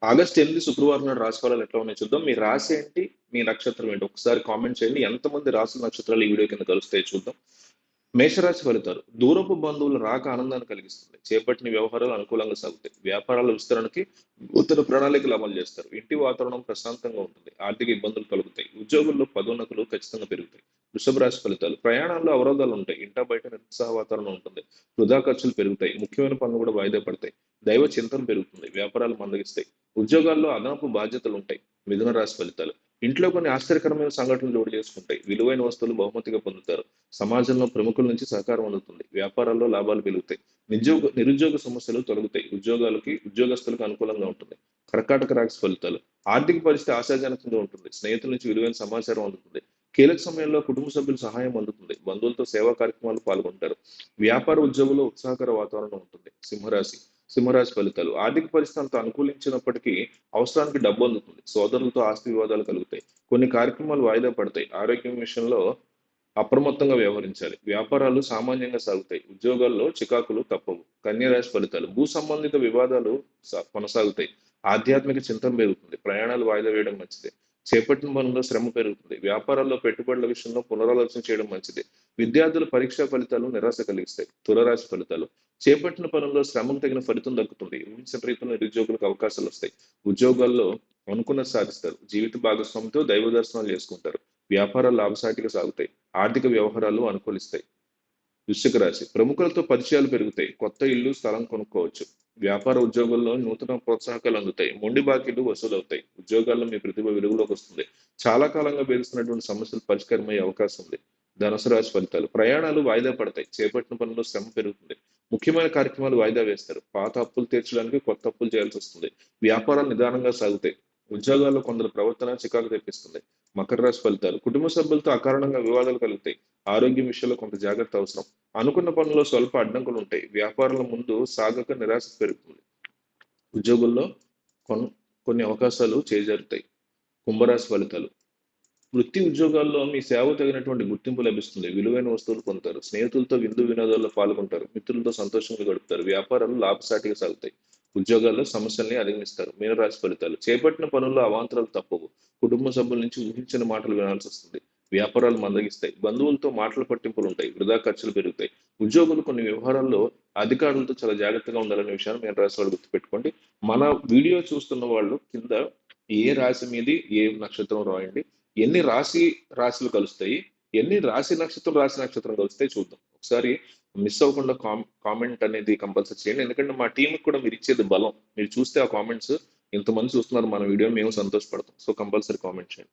August 8 శుక్రవారం నాడు రాశి ఫలాలు ఎట్లా ఉన్నాయో చూద్దాం. మీ రాశి ఏంటి? మీ నక్షత్రం ఏంటి? ఒకసారి కామెంట్ చేయండి. ఎంతమంది రాసుల నక్షత్రాలు ఈ వీడియో కింద కలుస్తాయో చూద్దాం. మేషరాశి ఫలితాలు. దూరపు బంధువుల రాక ఆనందాన్ని కలిగిస్తుంది. చేపట్టిన వ్యవహారాలు అనుకూలంగా సాగుతాయి. వ్యాపారాల విస్తరణకి నూతన ప్రణాళికలు అమలు చేస్తారు. ఇంటి వాతావరణం ప్రశాంతంగా ఉంటుంది. ఆర్థిక ఇబ్బందులు కలుగుతాయి. ఉద్యోగుల్లో పదోన్నతులు ఖచ్చితంగా పెరుగుతాయి. వృషభ రాశి ఫలితాలు. ప్రయాణాల్లో అవరోధాలు ఉంటాయి. ఇంటా బయట నిరుత్సాహ వాతావరణం ఉంటుంది. వృధా ఖర్చులు పెరుగుతాయి. ముఖ్యమైన పనులు కూడా వాయిదా పడతాయి. దైవ చింతన పెరుగుతుంది. వ్యాపారాలు మందగిస్తాయి. ఉద్యోగాల్లో అదనపు బాధ్యతలు ఉంటాయి. మిథున రాశి ఫలితాలు. ఇంట్లో కొన్ని ఆశ్చర్యకరమైన సంఘటనలు జోడు చేసుకుంటాయి. విలువైన వస్తువులు బహుమతిగా పొందుతారు. సమాజంలో ప్రముఖుల నుంచి సహకారం అందుతుంది. వ్యాపారాల్లో లాభాలు పెరుగుతాయి. నిరుద్యోగ సమస్యలు తొలగుతాయి. ఉద్యోగస్తులకు అనుకూలంగా ఉంటుంది. కర్కాటక రాశి ఫలితాలు. ఆర్థిక పరిస్థితి ఆశాజనకంగా ఉంటుంది. స్నేహితుల నుంచి విలువైన సమాచారం అందుతుంది. కీలక సమయంలో కుటుంబ సభ్యుల సహాయం అందుతుంది. బంధువులతో సేవా కార్యక్రమాలు పాల్గొంటారు. వ్యాపార ఉద్యోగుల్లో ఉత్సాహకర వాతావరణం ఉంటుంది. సింహరాశి ఫలితాలు. ఆర్థిక పరిస్థితి అంత అనుకూలించినప్పటికీ అవసరానికి డబ్బు అందుతుంది. సోదరులతో ఆస్తి వివాదాలు కలుగుతాయి. కొన్ని కార్యక్రమాలు వాయిదా పడతాయి. ఆరోగ్యం విషయంలో అప్రమత్తంగా వ్యవహరించాలి. వ్యాపారాలు సామాన్యంగా సాగుతాయి. ఉద్యోగాల్లో చికాకులు తప్పవు. కన్యరాశి ఫలితాలు. భూ సంబంధిత వివాదాలు కొనసాగుతాయి. ఆధ్యాత్మిక చింతన పెరుగుతుంది. ప్రయాణాలు వాయిదా వేయడం మంచిది. చేపట్టిన పనుల్లో శ్రమ పెరుగుతుంది. వ్యాపారాల్లో పెట్టుబడుల విషయంలో పునరాలోచన చేయడం మంచిది. విద్యార్థుల పరీక్షా ఫలితాలు నిరాశ కలిగిస్తాయి. తులరాశి ఫలితాలు. చేపట్టిన పనుల్లో శ్రమకు తగిన ఫలితం దక్కుతుంది. ఊహించిన రీతిలో నిరుద్యోగులకు అవకాశాలు వస్తాయి. ఉద్యోగాల్లో అనుకున్నది సాధిస్తారు. జీవిత భాగస్వామితో దైవ దర్శనాలు చేసుకుంటారు. వ్యాపారాలు లాభసాటిగా సాగుతాయి. ఆర్థిక వ్యవహారాలు అనుకూలిస్తాయి. వృశ్చిక రాశి. ప్రముఖులతో పరిచయాలు పెరుగుతాయి. కొత్త ఇల్లు, స్థలం కొనుక్కోవచ్చు. వ్యాపార ఉద్యోగుల్లో నూతన ప్రోత్సాహకాలు అందుతాయి. మొండి బాకీలు వసూలవుతాయి. ఉద్యోగాల్లో మీ ప్రతిభ వెలుగులోకి వస్తుంది. చాలా కాలంగా వేధిస్తున్నటువంటి సమస్యలు పరిష్కారమయ్యే అవకాశం ఉంది. ధనుసు రాశి ఫలితాలు. ప్రయాణాలు వాయిదా పడతాయి. చేపట్టిన పనుల్లో శ్రమ పెరుగుతుంది. ముఖ్యమైన కార్యక్రమాలు వాయిదా వేస్తారు. పాత అప్పులు తీర్చడానికి కొత్త అప్పులు చేయాల్సి వస్తుంది. వ్యాపారాలు నిదానంగా సాగుతాయి. ఉద్యోగాల్లో కొందరు ప్రవర్తన చికాకు తెప్పిస్తుంది. మకర రాశి ఫలితాలు. కుటుంబ సభ్యులతో అకారణంగా వివాదాలు కలుగుతాయి. ఆరోగ్యం విషయంలో కొంత జాగ్రత్త అవసరం. అనుకున్న పనుల్లో స్వల్ప అడ్డంకులు ఉంటాయి. వ్యాపారాల ముందు సాగక నిరాశ పెరుగుతుంది. ఉద్యోగుల్లో కొన్ కొన్ని అవకాశాలు చేజారుతాయి. కుంభరాశి ఫలితాలు. వృత్తి ఉద్యోగాల్లో మీ సేవకు తగినటువంటి గుర్తింపు లభిస్తుంది. విలువైన వస్తువులు పొందుతారు. స్నేహితులతో విందు వినోదాల్లో పాల్గొంటారు. మిత్రులతో సంతోషంగా గడుపుతారు. వ్యాపారాలు లాభసాటిగా సాగుతాయి. ఉద్యోగాల్లో సమస్యల్ని అధిగమిస్తారు. మీనరాశి ఫలితాలు. చేపట్టిన పనుల్లో అవాంతరాలు తప్పవు. కుటుంబ సభ్యుల నుంచి ఊహించిన మాటలు వినాల్సి వస్తుంది. వ్యాపారాలు మందగిస్తాయి. బంధువులతో మాటల పట్టింపులు ఉంటాయి. వృధా ఖర్చులు పెరుగుతాయి. ఉద్యోగులు కొన్ని వ్యవహారాల్లో అధికారులతో చాలా జాగ్రత్తగా ఉండాలనే విషయాన్ని మీనరాశి వాళ్ళు గుర్తుపెట్టుకోండి. మన వీడియో చూస్తున్న వాళ్ళు కింద ఏ రాశి మీది ఏ నక్షత్రం రాయండి. ఎన్ని రాశులు కలుస్తాయి, ఎన్ని రాశి నక్షత్రం కలుస్తాయి చూద్దాం. ఒకసారి మిస్ అవ్వకుండా కామెంట్ అనేది కంపల్సరీ చేయండి. ఎందుకంటే మా టీంకి కూడా మీరు ఇచ్చేది బలం. మీరు చూస్తే ఆ కామెంట్స్ ఇంతమంది చూస్తున్నారు మన వీడియో, మేము సంతోషపడతాం. సో కంపల్సరీ కామెంట్ చేయండి.